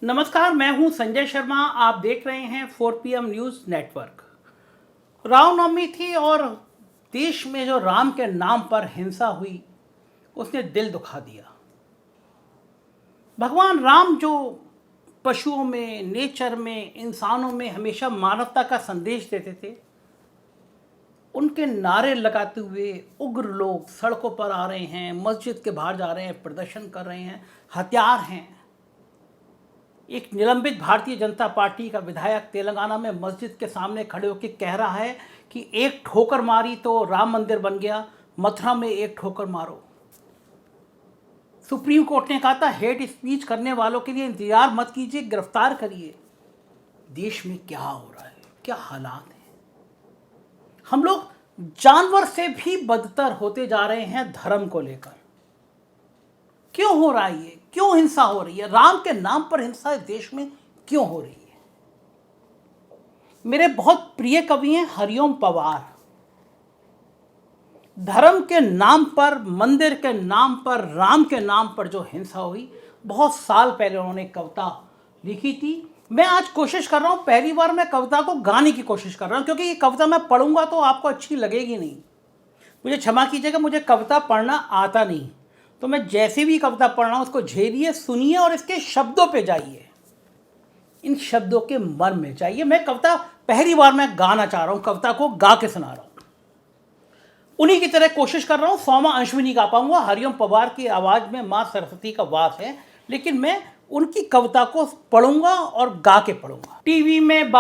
नमस्कार, मैं हूं संजय शर्मा। आप देख रहे हैं 4PM न्यूज़ नेटवर्क। रामनवमी थी और देश में जो राम के नाम पर हिंसा हुई उसने दिल दुखा दिया। भगवान राम जो पशुओं में, नेचर में, इंसानों में हमेशा मानवता का संदेश देते थे, उनके नारे लगाते हुए उग्र लोग सड़कों पर आ रहे हैं, मस्जिद के बाहर जा रहे हैं, प्रदर्शन कर रहे हैं, हथियार हैं। एक निलंबित भारतीय जनता पार्टी का विधायक तेलंगाना में मस्जिद के सामने खड़े होकर कह रहा है कि एक ठोकर मारी तो राम मंदिर बन गया, मथुरा में एक ठोकर मारो। सुप्रीम कोर्ट ने कहा था हेट स्पीच करने वालों के लिए इंतजार मत कीजिए, गिरफ्तार करिए। देश में क्या हो रहा है, क्या हालात हैं। हम लोग जानवर से भी बदतर होते जा रहे हैं धर्म को लेकर। क्यों हो रहा है ये? क्यों हिंसा हो रही है? राम के नाम पर हिंसा इस देश में क्यों हो रही है? मेरे बहुत प्रिय कवि हैं हरिओम पवार। धर्म के नाम पर, मंदिर के नाम पर, राम के नाम पर जो हिंसा हुई, बहुत साल पहले उन्होंने कविता लिखी थी। मैं आज कोशिश कर रहा हूं, पहली बार मैं कविता को गाने की कोशिश कर रहा हूं, क्योंकि ये कविता मैं पढ़ूंगा तो आपको अच्छी लगेगी नहीं। मुझे क्षमा कीजिएगा, मुझे कविता पढ़ना आता नहीं, तो मैं जैसे भी कविता पढ़ रहा हूँ उसको झेलिए, सुनिए और इसके शब्दों पे जाइए, इन शब्दों के मर्म में जाइए। मैं कविता पहली बार मैं गाना चाह रहा हूँ, कविता को गा के सुना रहा हूँ। उन्हीं की तरह कोशिश कर रहा हूँ। सौमा अंश भी नहीं गा पाऊंगा, हरिओम पवार की आवाज़ में माँ सरस्वती का वास है, लेकिन मैं उनकी कविता को पढ़ूंगा और गा के पढ़ूंगा। टीवी में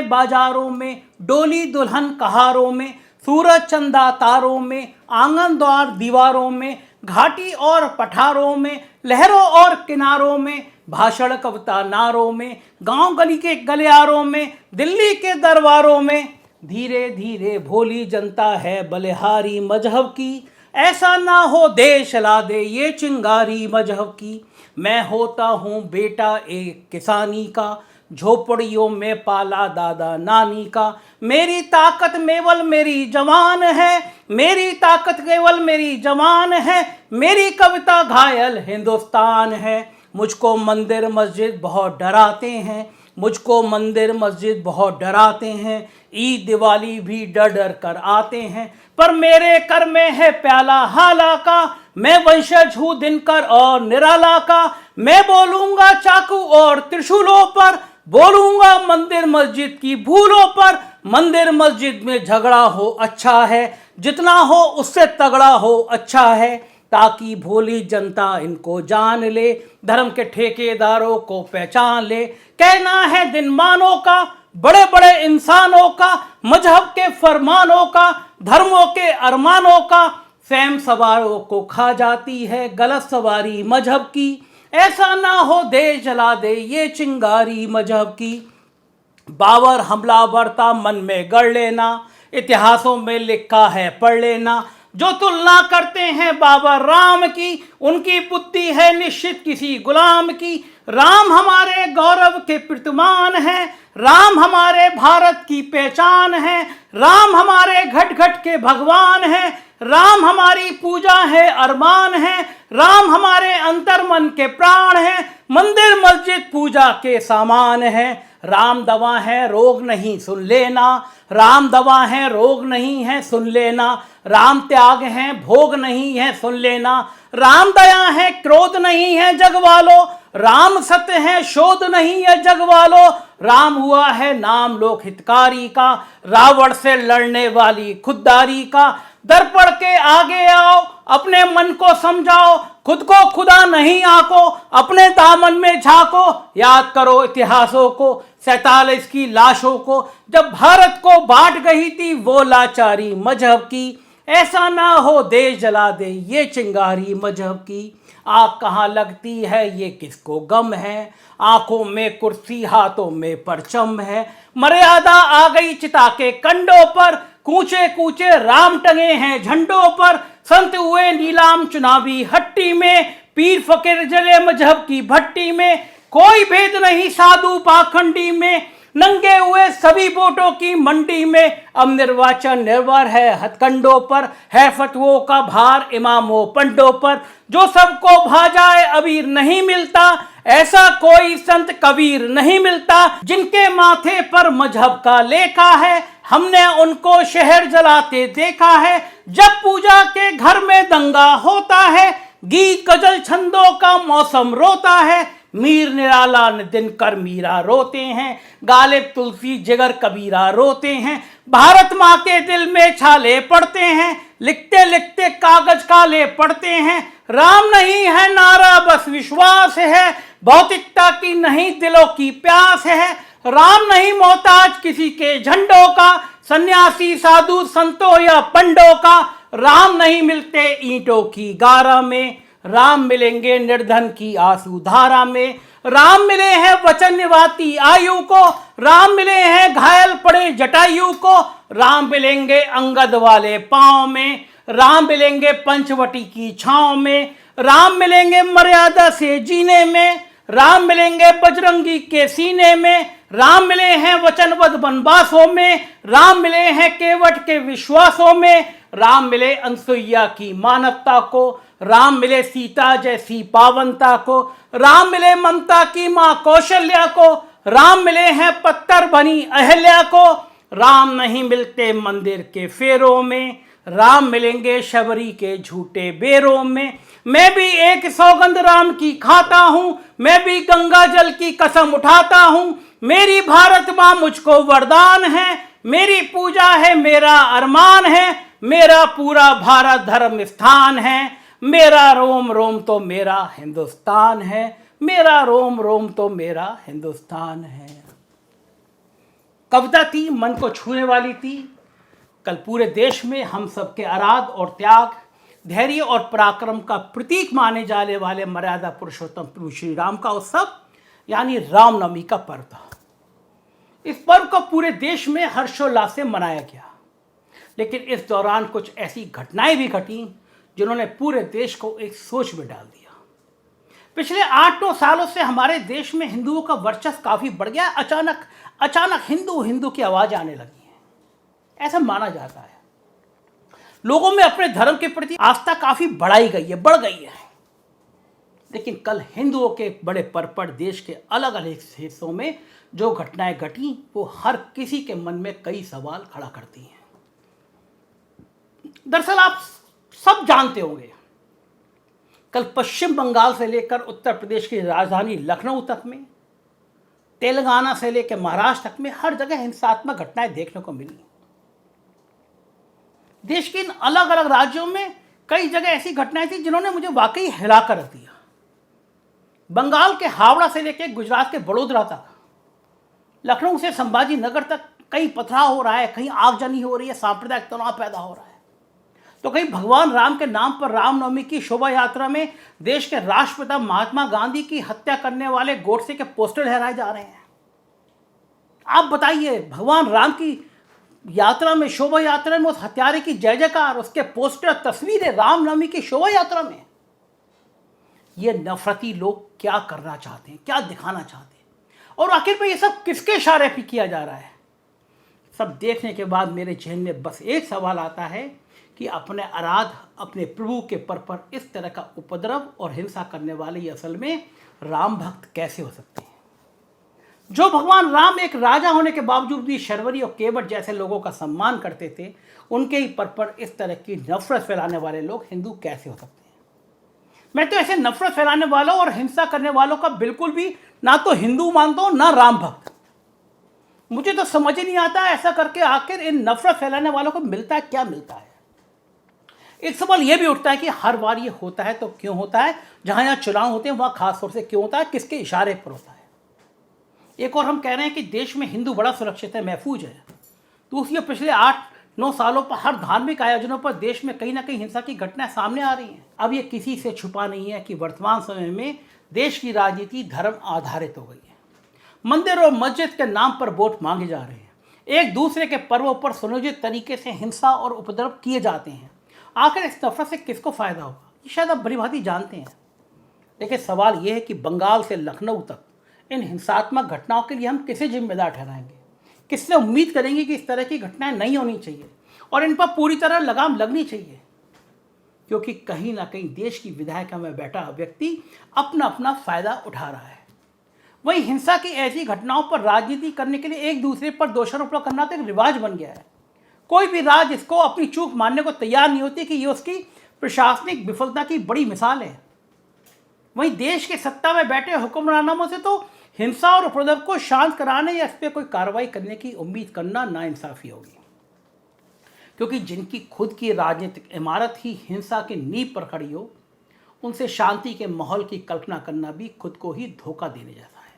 बाजारों में डोली दुल्हन कहारों में, सूरज चंदा तारों में, आंगन द्वार दीवारों में, घाटी और पठारों में, लहरों और किनारों में, भाषण कविता नारों में, गांव गली के गलियारों में, दिल्ली के दरबारों में, धीरे धीरे भोली जनता है बलिहारी मजहब की, ऐसा ना हो देश ला दे ये चिंगारी मजहब की। मैं होता हूँ बेटा एक किसानी का, झोपड़ियों में पाला दादा नानी का, मेरी ताकत केवल मेरी जवान है, मेरी ताकत केवल मेरी जवान है, मेरी कविता घायल हिंदुस्तान है। मुझको मंदिर मस्जिद बहुत डराते हैं, मुझको मंदिर मस्जिद बहुत डराते हैं, ईद दिवाली भी डर डर कर आते हैं, पर मेरे कर में है प्याला हाला का, मैं वंशज हूँ दिनकर और निराला का। मैं बोलूँगा चाकू और त्रिशूलों पर, बोलूँगा मंदिर मस्जिद की भूलों पर। मंदिर मस्जिद में झगड़ा हो अच्छा है, जितना हो उससे तगड़ा हो अच्छा है, ताकि भोली जनता इनको जान ले, धर्म के ठेकेदारों को पहचान ले। कहना है दिनमानों का, बड़े बड़े इंसानों का, मजहब के फरमानों का, धर्मों के अरमानों का, फैम सवारों को खा जाती है गलत सवारी मजहब की, ऐसा ना हो देश जला दे ये चिंगारी मजहब की। बाबर हमलावर था मन में गढ़ लेना, इतिहासों में लिखा है पढ़ लेना, जो तुलना करते हैं बाबर राम की, उनकी बुद्धि है निश्चित किसी गुलाम की। राम हमारे गौरव के प्रतिमान है, राम हमारे भारत की पहचान है, राम हमारे घट घट के भगवान है, राम हमारी पूजा है अरमान है, राम हमारे अंतर मन के प्राण है, मंदिर मस्जिद पूजा के सामान है। राम दवा है रोग नहीं सुन लेना, राम दवा है रोग नहीं है सुन लेना, राम त्याग है भोग नहीं है सुन लेना, राम दया है क्रोध नहीं है जग वालों, राम सत्य है शोध नहीं है जग वालों, राम हुआ है नाम लोक हितकारी का, रावण से लड़ने वाली खुददारी का। दर्पण के आगे आओ, अपने मन को समझाओ, खुद को खुदा नहीं आको, अपने दामन में झांको, याद करो इतिहासों को, 47 की लाशों को, जब भारत को बांट गई थी वो लाचारी मजहब की, ऐसा ना हो देश जला दे ये चिंगारी मजहब की। आग कहाँ लगती है ये किसको गम है, आंखों में कुर्सी हाथों में परचम है, मर्यादा आ गई चिता के कंडों पर, कूचे कूचे राम टंगे हैं झंडों पर, संत हुए नीलाम चुनावी हट्टी में, पीर फकीर जले मजहब की भट्टी में, कोई भेद नहीं साधु पाखंडी में, नंगे हुए सभी वोटों की मंडी में। अब निर्वाचन निर्भर है हथकंडों पर, है फतवों का भार इमामों पंडों पर, जो सबको भा जाए अबीर नहीं मिलता, ऐसा कोई संत कबीर नहीं मिलता जिनके माथे पर मजहब का लेखा है। हमने उनको शहर जलाते देखा है जब पूजा के घर में दंगा होता है। गीत गजल छंदों का मौसम रोता है, मीर निराला ने दिनकर मीरा रोते हैं, गालिब तुलसी जिगर कबीरा रोते हैं। भारत माँ के दिल में छाले पड़ते हैं, लिखते लिखते कागज काले पड़ते हैं। राम नहीं है नारा बस विश्वास है, भौतिकता की नहीं दिलों की प्यास है। राम नहीं मोहताज किसी के झंडों का, सन्यासी साधु संतों या पंडों का। राम नहीं मिलते ईंटों की गारा में, राम मिलेंगे निर्धन की आंसू धारा में। राम मिले हैं वचन निभाती आयु को, राम मिले हैं घायल पड़े जटायु को। राम मिलेंगे अंगद वाले पांव में, राम मिलेंगे पंचवटी की छांव में। राम मिलेंगे मर्यादा से जीने में, राम मिलेंगे बजरंगी के सीने में। राम मिले हैं वचनबद्ध वनवासों में, राम मिले हैं केवट के विश्वासों में। राम मिले अनसुईया की मानवता को, राम मिले सीता जैसी पावनता को। राम मिले ममता की मां कौशल्या को, राम मिले हैं पत्थर बनी अहल्या को। राम नहीं मिलते मंदिर के फेरों में, राम मिलेंगे शबरी के झूठे बेरों में। मैं भी एक सौगंध राम की खाता हूं, मैं भी गंगा जल की कसम उठाता हूं। मेरी भारत मां मुझको वरदान है, मेरी पूजा है मेरा अरमान है। मेरा पूरा भारत धर्म स्थान है, मेरा रोम रोम तो मेरा हिंदुस्तान है। मेरा रोम रोम तो मेरा हिंदुस्तान है। कविता थी, मन को छूने वाली थी। कल पूरे देश में हम सबके आराध और त्याग, धैर्य और पराक्रम का प्रतीक माने जाने वाले मर्यादा पुरुषोत्तम प्रभु श्री राम का उत्सव यानी रामनवमी का पर्व था। इस पर्व को पूरे देश में हर्षोल्लास से मनाया गया, लेकिन इस दौरान कुछ ऐसी घटनाएं भी घटी जिन्होंने पूरे देश को एक सोच में डाल दिया। पिछले 8-9 सालों से हमारे देश में हिंदुओं का वर्चस्व काफी बढ़ गया। अचानक हिंदू हिंदू की आवाज आने लगी है, ऐसा माना जाता है। लोगों में अपने धर्म के प्रति आस्था काफी बढ़ गई है। लेकिन कल हिंदुओं के बड़े परपड़ देश के अलग अलग हिस्सों में जो घटनाएं घटी वो हर किसी के मन में कई सवाल खड़ा करती हैं। दरअसल आप सब जानते होंगे, कल पश्चिम बंगाल से लेकर उत्तर प्रदेश की राजधानी लखनऊ तक में, तेलंगाना से लेकर महाराष्ट्र तक में हर जगह हिंसात्मक घटनाएं देखने को मिली। देश के इन अलग अलग राज्यों में कई जगह ऐसी घटनाएं थी जिन्होंने मुझे वाकई हिलाकर रख दिया। बंगाल के हावड़ा से लेकर गुजरात के बड़ोदरा तक, लखनऊ से संभाजी नगर तक कहीं पथराव हो रहा है, कहीं आगजनी हो रही है, सांप्रदायिक तनाव पैदा हो रहा है। तो कहीं भगवान राम के नाम पर रामनवमी की शोभा यात्रा में देश के राष्ट्रपिता महात्मा गांधी की हत्या करने वाले गोडसे के पोस्टर लहराए जा रहे हैं। आप बताइए, भगवान राम की यात्रा में, शोभा यात्रा में उस हत्यारे की जय जयकार, उसके पोस्टर, तस्वीरें रामनवमी की शोभा यात्रा में। ये नफरती लोग क्या करना चाहते हैं, क्या दिखाना चाहते हैं, और आखिर में ये सब किसके इशारे पे किया जा रहा है? सब देखने के बाद मेरे जहन में बस एक सवाल आता है कि अपने आराध, अपने प्रभु के पर इस तरह का उपद्रव और हिंसा करने वाले ये असल में राम भक्त कैसे हो सकते हैं? जो भगवान राम एक राजा होने के बावजूद भी शर्वरी और केवट जैसे लोगों का सम्मान करते थे, उनके ही पर इस तरह की नफरत फैलाने वाले लोग हिंदू कैसे हो सकते हैं? मैं तो ऐसे नफरत फैलाने वालों और हिंसा करने वालों का बिल्कुल भी ना तो हिंदू मानता हूं ना राम भक्त। मुझे तो समझ ही नहीं आता ऐसा करके आखिर इन नफरत फैलाने वालों को मिलता है क्या मिलता है। एक सवाल यह भी उठता है कि हर बार ये होता है तो क्यों होता है? जहां यहां चुनाव होते हैं वहां खास तौर से क्यों होता है? किसके इशारे पर होता है? एक और हम कह रहे हैं कि देश में हिंदू बड़ा सुरक्षित है, महफूज है। दूसरी, पिछले 8-9 सालों पर हर धार्मिक आयोजनों पर देश में कहीं ना कहीं हिंसा की घटनाएं सामने आ रही हैं। अब ये किसी से छुपा नहीं है कि वर्तमान समय में देश की राजनीति धर्म आधारित हो गई है। मंदिर और मस्जिद के नाम पर वोट मांगे जा रहे हैं, एक दूसरे के पर्वों पर सुनियोजित तरीके से हिंसा और उपद्रव किए जाते हैं। आखिर इस नफरत से किसको फायदा होगा, ये शायद आप भली भांति जानते हैं। लेकिन सवाल यह है कि बंगाल से लखनऊ तक इन हिंसात्मक घटनाओं के लिए हम किसे जिम्मेदार ठहराएंगे? किससे उम्मीद करेंगे कि इस तरह की घटनाएं नहीं होनी चाहिए और इन पर पूरी तरह लगाम लगनी चाहिए? क्योंकि कहीं ना कहीं देश की विधायिका में बैठा व्यक्ति अपना अपना फायदा उठा रहा है। वहीं हिंसा की ऐसी घटनाओं पर राजनीति करने के लिए एक दूसरे पर दोषारोपण करना तो एक रिवाज बन गया है। कोई भी राज्य इसको अपनी चूक मानने को तैयार नहीं होती कि ये उसकी प्रशासनिक विफलता की बड़ी मिसाल है। वहीं देश के सत्ता में बैठे हुक्मरानों से तो हिंसा और उपद्रव को शांत कराने या इस पर कोई कार्रवाई करने की उम्मीद करना नाइंसाफी होगी, क्योंकि जिनकी खुद की राजनीतिक इमारत ही हिंसा की नींव पर खड़ी हो, उनसे शांति के माहौल की कल्पना करना भी खुद को ही धोखा देने जैसा है।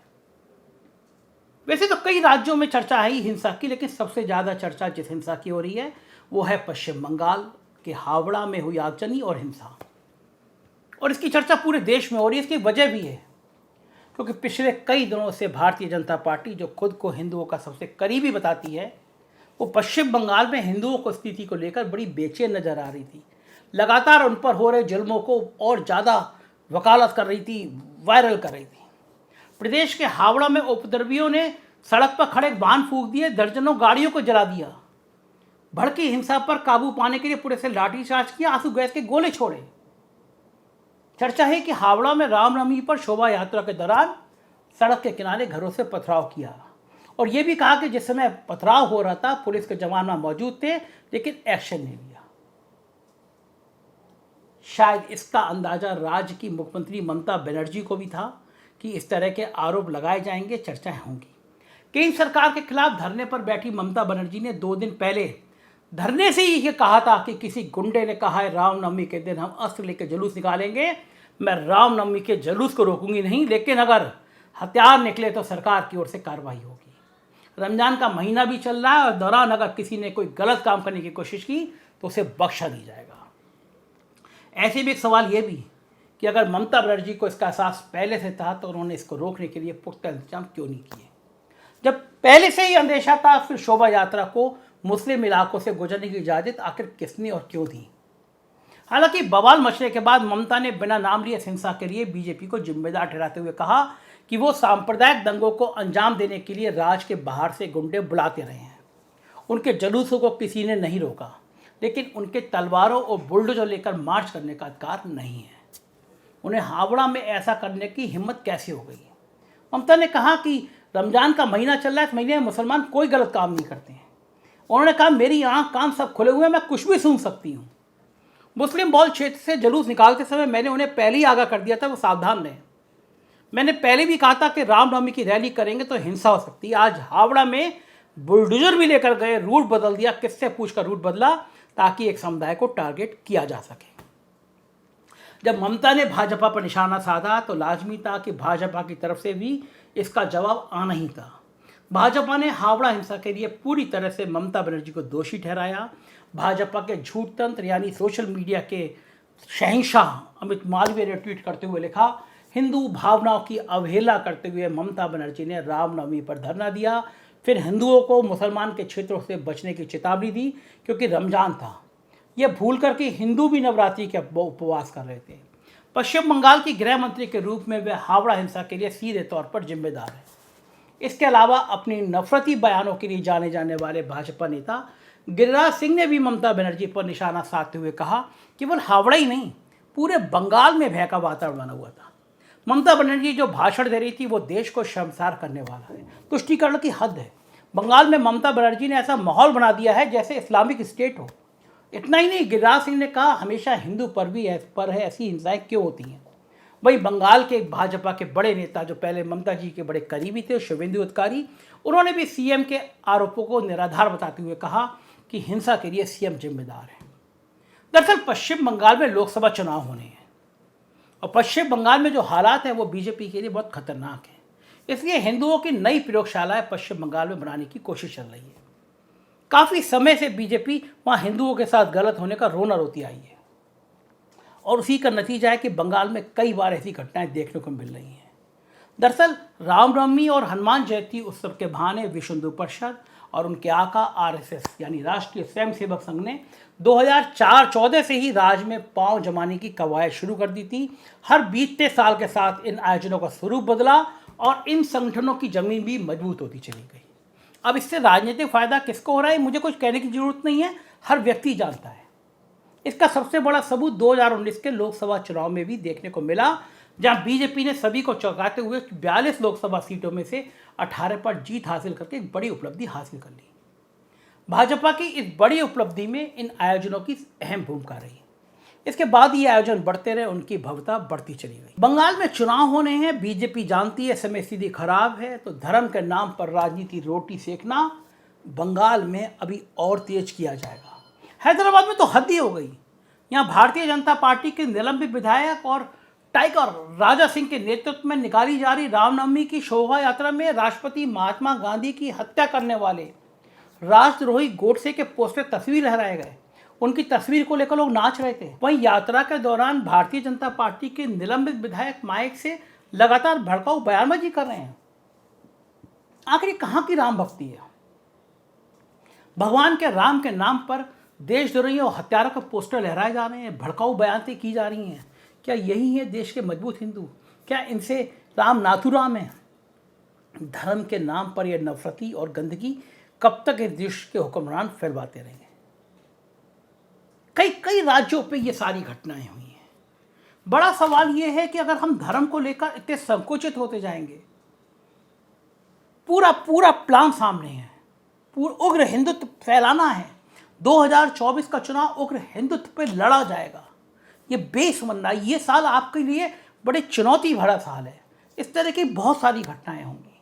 वैसे तो कई राज्यों में चर्चा है ही हिंसा की, लेकिन सबसे ज़्यादा चर्चा जिस हिंसा की हो रही है वो है पश्चिम बंगाल के हावड़ा में हुई आगजनी और हिंसा। और इसकी चर्चा पूरे देश में हो रही है। इसकी वजह भी है क्योंकि पिछले कई दिनों से भारतीय जनता पार्टी, जो खुद को हिंदुओं का सबसे करीबी बताती है, वो पश्चिम बंगाल में हिंदुओं को स्थिति को लेकर बड़ी बेचैन नजर आ रही थी। लगातार उन पर हो रहे जुल्मों को और ज़्यादा वकालत कर रही थी, वायरल कर रही थी। प्रदेश के हावड़ा में उपद्रवियों ने सड़क पर खड़े वाहन फूंक दिए, दर्जनों गाड़ियों को जला दिया। भड़की हिंसा पर काबू पाने के लिए पुलिस ने लाठीचार्ज किया, आंसू गैस के गोले छोड़े। चर्चा है कि हावड़ा में रामनवमी पर शोभा यात्रा के दौरान सड़क के किनारे घरों से पथराव किया, और यह भी कहा कि जिस समय पथराव हो रहा था पुलिस के जवान वहां मौजूद थे, लेकिन एक्शन नहीं लिया। शायद इसका अंदाजा राज्य की मुख्यमंत्री ममता बनर्जी को भी था कि इस तरह के आरोप लगाए जाएंगे, चर्चाएं होंगी। केंद्र सरकार के खिलाफ धरने पर बैठी ममता बनर्जी ने 2 दिन पहले धरने से ही ये कहा था कि किसी गुंडे ने कहा है रामनवमी के दिन हम अस्त्र लेकर जुलूस निकालेंगे, मैं रामनवमी के जुलूस को रोकूंगी नहीं, लेकिन अगर हथियार निकले तो सरकार की ओर से कार्रवाई होगी। रमजान का महीना भी चल रहा है और दौरान अगर किसी ने कोई गलत काम करने की कोशिश की तो उसे बख्शा नहीं जाएगा। ऐसे भी एक सवाल ये भी कि अगर ममता बनर्जी को इसका एहसास पहले से था तो उन्होंने इसको रोकने के लिए पुख्ता इंतजाम क्यों नहीं किए। जब पहले से ही अंदेशा था, फिर शोभा यात्रा को मुस्लिम इलाकों से गुजरने की इजाज़त आखिर किसने और क्यों दी। हालांकि बवाल मचने के बाद ममता ने बिना नाम लिए हिंसा के लिए बीजेपी को जिम्मेदार ठहराते हुए कहा कि वो सांप्रदायिक दंगों को अंजाम देने के लिए राज्य के बाहर से गुंडे बुलाते रहे हैं। उनके जुलूसों को किसी ने नहीं रोका, लेकिन उनके तलवारों और बुलडोजर लेकर मार्च करने का अधिकार नहीं है। उन्हें हावड़ा में ऐसा करने की हिम्मत कैसे हो गई। ममता ने कहा कि रमजान का महीना चल रहा है, इस महीने में मुसलमान कोई गलत काम नहीं करते हैं। उन्होंने कहा मेरी आँख कान सब खुले हुए हैं, मैं कुछ भी सुन सकती हूँ। मुस्लिम बहुल क्षेत्र से जुलूस निकालते समय मैंने उन्हें पहले ही आगाह कर दिया था वो सावधान रहें। मैंने पहले भी कहा था कि रामनवमी की रैली करेंगे तो हिंसा हो सकती है। आज हावड़ा में बुलडोजर भी लेकर गए, रूट बदल दिया। किससे पूछकर रूट बदला ताकि एक समुदाय को टारगेट किया जा सके। जब ममता ने भाजपा पर निशाना साधा तो लाजमी था कि भाजपा की तरफ से भी इसका जवाब आना ही था। भाजपा ने हावड़ा हिंसा के लिए पूरी तरह से ममता बनर्जी को दोषी ठहराया। भाजपा के झूठ तंत्र यानी सोशल मीडिया के शहंशाह अमित मालवीय ने ट्वीट करते हुए लिखा, हिंदू भावनाओं की अवहेलना करते हुए ममता बनर्जी ने रामनवमी पर धरना दिया। फिर हिंदुओं को मुसलमान के क्षेत्रों से बचने की चेतावनी दी क्योंकि रमजान था। यह भूल कर कि हिंदू भी नवरात्रि के उपवास कर रहे थे। पश्चिम बंगाल की गृह मंत्री के रूप में वे हावड़ा हिंसा के लिए सीधे तौर पर जिम्मेदार हैं। इसके अलावा अपनी नफरती बयानों के लिए जाने जाने वाले भाजपा नेता गिरिराज सिंह ने भी ममता बनर्जी पर निशाना साधते हुए कहा केवल हावड़ा ही नहीं, पूरे बंगाल में भय का वातावरण बना हुआ था। ममता बनर्जी जो भाषण दे रही थी वो देश को शर्मसार करने वाला है। तुष्टीकरण की हद है। बंगाल में ममता बनर्जी ने ऐसा माहौल बना दिया है जैसे इस्लामिक स्टेट हो। इतना ही नहीं, गिरिराज सिंह ने कहा हमेशा हिंदू पर है ऐसी हिंसाएं क्यों होती हैं। वही बंगाल के भाजपा के बड़े नेता जो पहले ममता जी के बड़े करीबी थे, शुभेंदु अधिकारी, उन्होंने भी सीएम के आरोपों को निराधार बताते हुए कहा कि हिंसा के लिए सीएम जिम्मेदार है। दरअसल पश्चिम बंगाल में लोकसभा चुनाव होने हैं और पश्चिम बंगाल में जो हालात हैं वो बीजेपी के लिए बहुत खतरनाक है। इसलिए हिंदुओं की नई प्रयोगशालाएं पश्चिम बंगाल में बनाने की कोशिश चल रही है। काफ़ी समय से बीजेपी वहाँ हिंदुओं के साथ गलत होने का रोना रोती आई है और उसी का नतीजा है कि बंगाल में कई बार ऐसी घटनाएं देखने को मिल रही हैं। दरअसल रामनवमी और हनुमान जयंती उत्सव के बहाने विश्व हिंदू परिषद और उनके आका आरएसएस यानी राष्ट्रीय स्वयंसेवक संघ ने 2004-14 से ही राज्य में पांव जमाने की कवायद शुरू कर दी थी। हर बीतते साल के साथ इन आयोजनों का स्वरूप बदला और इन संगठनों की जमीन भी मजबूत होती चली गई। अब इससे राजनीतिक फायदा किसको हो रहा है मुझे कुछ कहने की जरूरत नहीं है, हर व्यक्ति जानता है। इसका सबसे बड़ा सबूत 2019 के लोकसभा चुनाव में भी देखने को मिला, जहां बीजेपी ने सभी को चौंकाते हुए 42 लोकसभा सीटों में से 18 पर जीत हासिल करके एक बड़ी उपलब्धि हासिल कर ली। भाजपा की इस बड़ी उपलब्धि में इन आयोजनों की अहम भूमिका रही। इसके बाद ये आयोजन बढ़ते रहे, उनकी भव्यता बढ़ती चली गई। बंगाल में चुनाव होने हैं, बीजेपी जानती है समय स्थिति खराब है, तो धर्म के नाम पर राजनीति रोटी सेकना बंगाल में अभी और तेज किया जाएगा। हैदराबाद में तो हद ही हो गई। यहाँ भारतीय जनता पार्टी के निलंबित विधायक और टाइगर राजा सिंह के नेतृत्व में निकाली जा रही रामनवमी की शोभा यात्रा में राष्ट्रपति महात्मा गांधी की हत्या करने वाले राष्ट्रद्रोही गोडसे के पोस्टर तस्वीर लहराए गए। उनकी तस्वीर को लेकर लोग नाच रहे थे। वहीं यात्रा के दौरान भारतीय जनता पार्टी के निलंबित विधायक माइक से लगातार भड़काऊ बयानबाजी कर रहे हैं। आखिर कहां की राम भक्ति है? भगवान के राम के नाम पर देशद्रोही और हत्यारों के पोस्टर लहराए जा रहे हैं, भड़काऊ बयानें की जा रही हैं। क्या यही है देश के मजबूत हिंदू? क्या इनसे राम नाथुराम है? धर्म के नाम पर यह नफरती और गंदगी कब तक इस देश के हुक्मरान फैलवाते रहेंगे? कई कई राज्यों पे ये सारी घटनाएं हुई हैं। बड़ा सवाल ये है कि अगर हम धर्म को लेकर इतने संकुचित होते जाएंगे, पूरा पूरा प्लान सामने है, पूरा उग्र हिंदुत्व फैलाना है, 2024 का चुनाव उग्र हिंदुत्व पे लड़ा जाएगा। ये बेसमन्ना, ये साल आपके लिए बड़े चुनौती भरा साल है। इस तरह की बहुत सारी घटनाएं होंगी।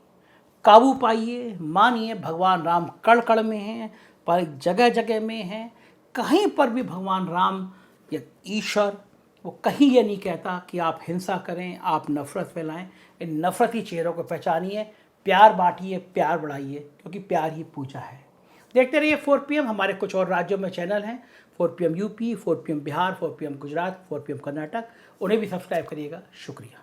काबू पाइए, मानिए भगवान राम कण कण में हैं, पर जगह जगह में हैं। कहीं पर भी भगवान राम या ईश्वर वो कहीं ये नहीं कहता कि आप हिंसा करें, आप नफरत फैलाएं। इन नफरती चेहरों को पहचानिए, प्यार बांटिए, प्यार बढ़ाइए, क्योंकि प्यार ही पूजा है। देखते रहिए 4 PM। हमारे कुछ और राज्यों में चैनल हैं, 4 PM UP, 4 PM Bihar, 4 PM Gujarat, 4 PM Karnataka. उन्हें भी सब्सक्राइब करिएगा। शुक्रिया।